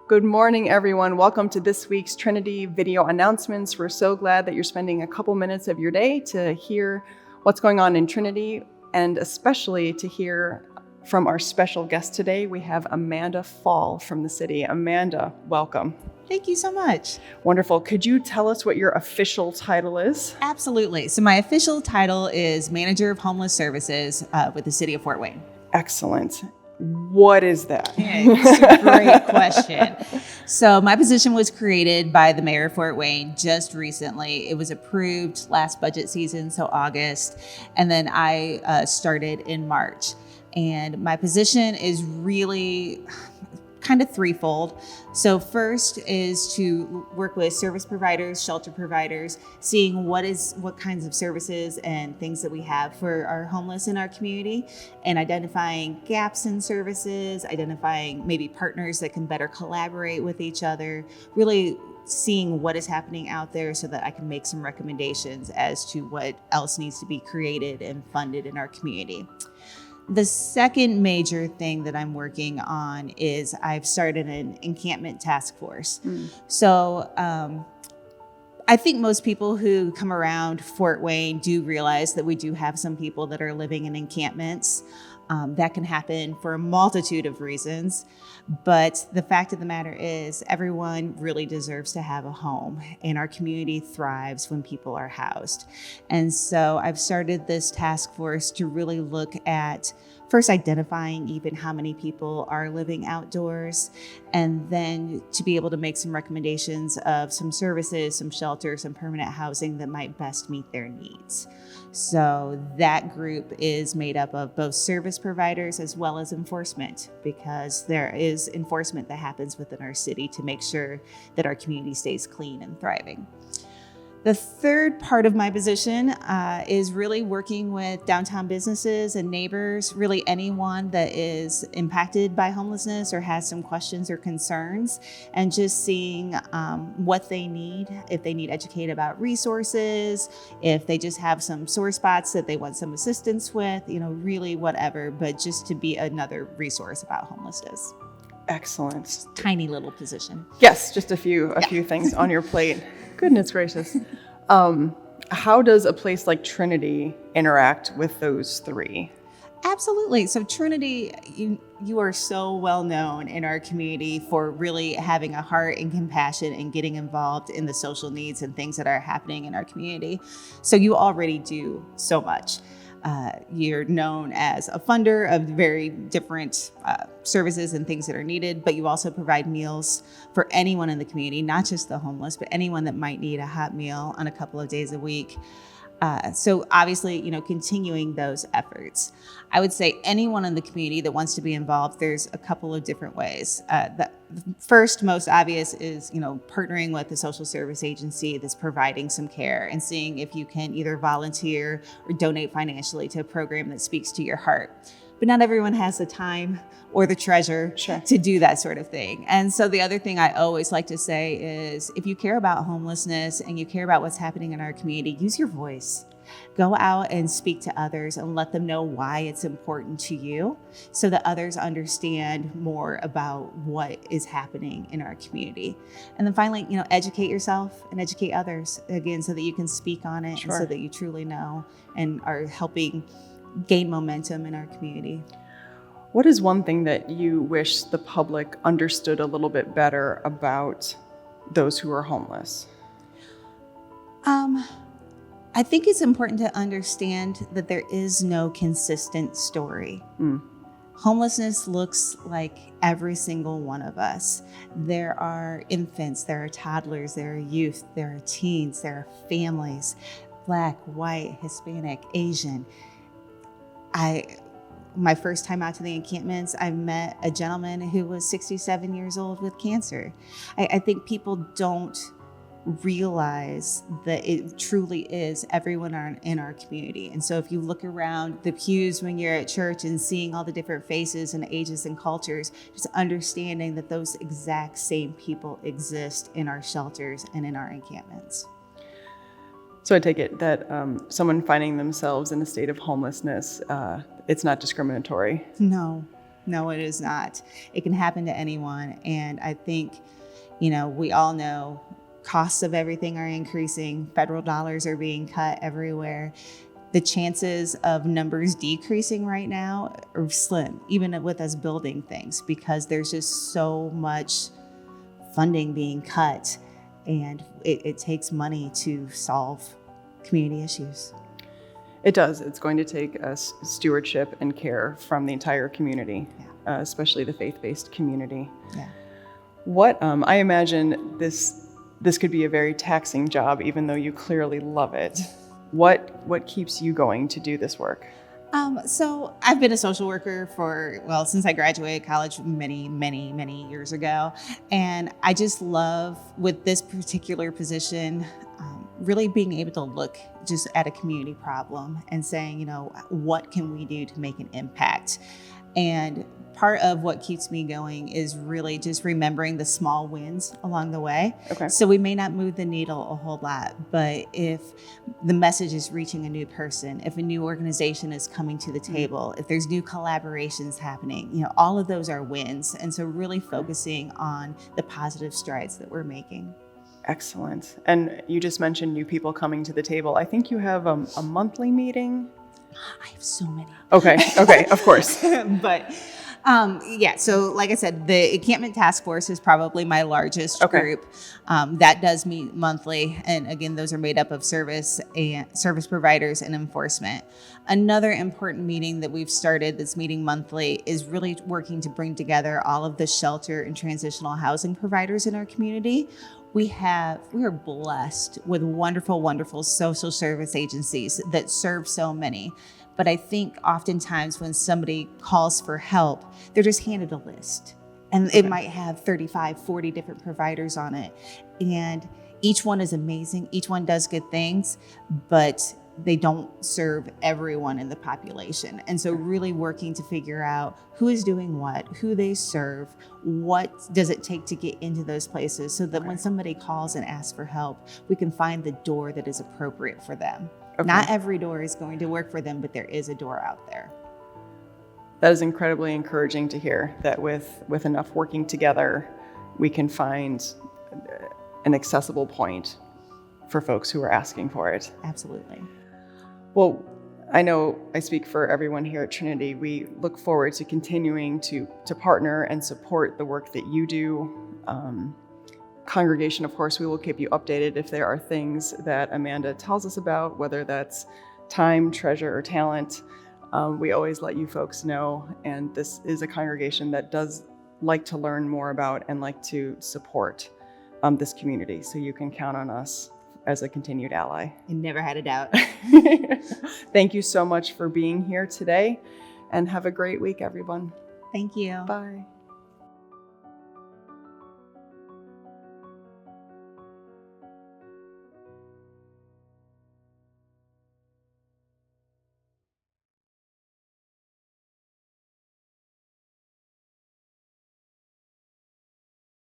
Good morning, everyone. Welcome to this week's Trinity video announcements. We're so glad that you're spending a couple minutes of your day to hear what's going on in Trinity, and especially to hear from our special guest today. We have Amanda Fall from the city. Amanda, welcome. Thank you so much. Wonderful. Could you tell us what your official title is? Absolutely. So my official title is Manager of Homeless Services with the City of Fort Wayne. Excellent. What is that? It's a great question. So my position was created by the mayor of Fort Wayne just recently. It was approved last budget season, so August, and then I started in March. And my position is really kind of threefold. So first is to work with service providers, shelter providers, seeing what kinds of services and things that we have for our homeless in our community, and identifying gaps in services, identifying maybe partners that can better collaborate with each other, really seeing what is happening out there so that I can make some recommendations as to what else needs to be created and funded in our community. The second major thing that I'm working on is I've started an encampment task force. So I think most people who come around Fort Wayne do realize that we do have some people that are living in encampments. That can happen for a multitude of reasons. But the fact of the matter is everyone really deserves to have a home, and our community thrives when people are housed. And so I've started this task force to really look at first identifying even how many people are living outdoors, and then to be able to make some recommendations of some services, some shelters, some permanent housing that might best meet their needs. So that group is made up of both service providers as well as enforcement, because there is enforcement that happens within our city to make sure that our community stays clean and thriving. The third part of my position is really working with downtown businesses and neighbors, really anyone that is impacted by homelessness or has some questions or concerns, and just seeing what they need, if they need educated about resources, if they just have some sore spots that they want some assistance with, really whatever, but just to be another resource about homelessness. Excellent. Tiny little position. Yes, just a few things on your plate. Goodness gracious. How does a place like Trinity interact with those three? Absolutely. So Trinity, you are so well known in our community for really having a heart and compassion and getting involved in the social needs and things that are happening in our community. So you already do so much. You're known as a funder of very different services and things that are needed, but you also provide meals for anyone in the community, not just the homeless, but anyone that might need a hot meal on a couple of days a week. So obviously, continuing those efforts. I would say anyone in the community that wants to be involved, there's a couple of different ways. The first, most obvious is, partnering with a social service agency that's providing some care and seeing if you can either volunteer or donate financially to a program that speaks to your heart. But not everyone has the time or the treasure to do that sort of thing. And so the other thing I always like to say is, if you care about homelessness and you care about what's happening in our community, use your voice. Go out and speak to others and let them know why it's important to you, so that others understand more about what is happening in our community. And then finally, educate yourself and educate others, again, so that you can speak on it and so that you truly know and are helping gain momentum in our community. What is one thing that you wish the public understood a little bit better about those who are homeless? I think it's important to understand that there is no consistent story. Homelessness looks like every single one of us. There are infants, there are toddlers, there are youth, there are teens, there are families, Black, white, Hispanic, Asian. My first time out to the encampments, I met a gentleman who was 67 years old with cancer. I think people don't realize that it truly is everyone in our community. And so if you look around the pews when you're at church and seeing all the different faces and ages and cultures, just understanding that those exact same people exist in our shelters and in our encampments. So I take it that someone finding themselves in a state of homelessness, it's not discriminatory. No, No, it is not. It can happen to anyone. And I think, you know, we all know costs of everything are increasing. Federal dollars are being cut everywhere. The chances of numbers decreasing right now are slim, even with us building things, because there's just so much funding being cut, and it takes money to solve community issues. It does. It's going to take stewardship and care from the entire community, especially the faith-based community. Yeah. What I imagine this could be a very taxing job, even though you clearly love it. What keeps you going to do this work? So I've been a social worker since I graduated college many years ago. And I just love, with this particular position, really being able to look just at a community problem and saying, you know, what can we do to make an impact? And part of what keeps me going is really just remembering the small wins along the way. Okay. So we may not move the needle a whole lot, but if the message is reaching a new person, if a new organization is coming to the table, if there's new collaborations happening, you know, all of those are wins. And so really focusing on the positive strides that we're making. Excellent. And you just mentioned new people coming to the table. I think you have a monthly meeting. I have so many. Okay, of course. But so like I said, the encampment task force is probably my largest group. That does meet monthly. And again, those are made up of service providers and enforcement. Another important meeting that we've started that's meeting monthly is really working to bring together all of the shelter and transitional housing providers in our community. We are blessed with wonderful social service agencies that serve so many. But I think oftentimes when somebody calls for help, they're just handed a list. And it might have 35, 40 different providers on it. And each one is amazing. Each one does good things, but they don't serve everyone in the population. And so really working to figure out who is doing what, who they serve, what does it take to get into those places, so that when somebody calls and asks for help, we can find the door that is appropriate for them. Okay. Not every door is going to work for them, but there is a door out there. That is incredibly encouraging to hear, that with enough working together, we can find an accessible point for folks who are asking for it. Absolutely. Well, I know I speak for everyone here at Trinity. We look forward to continuing to partner and support the work that you do. Congregation, of course, we will keep you updated if there are things that Amanda tells us about, whether that's time, treasure, or talent. We always let you folks know, and this is a congregation that does like to learn more about and like to support this community, so you can count on us as a continued ally. I never had a doubt. Thank you so much for being here today, and have a great week, everyone. Thank you. Bye.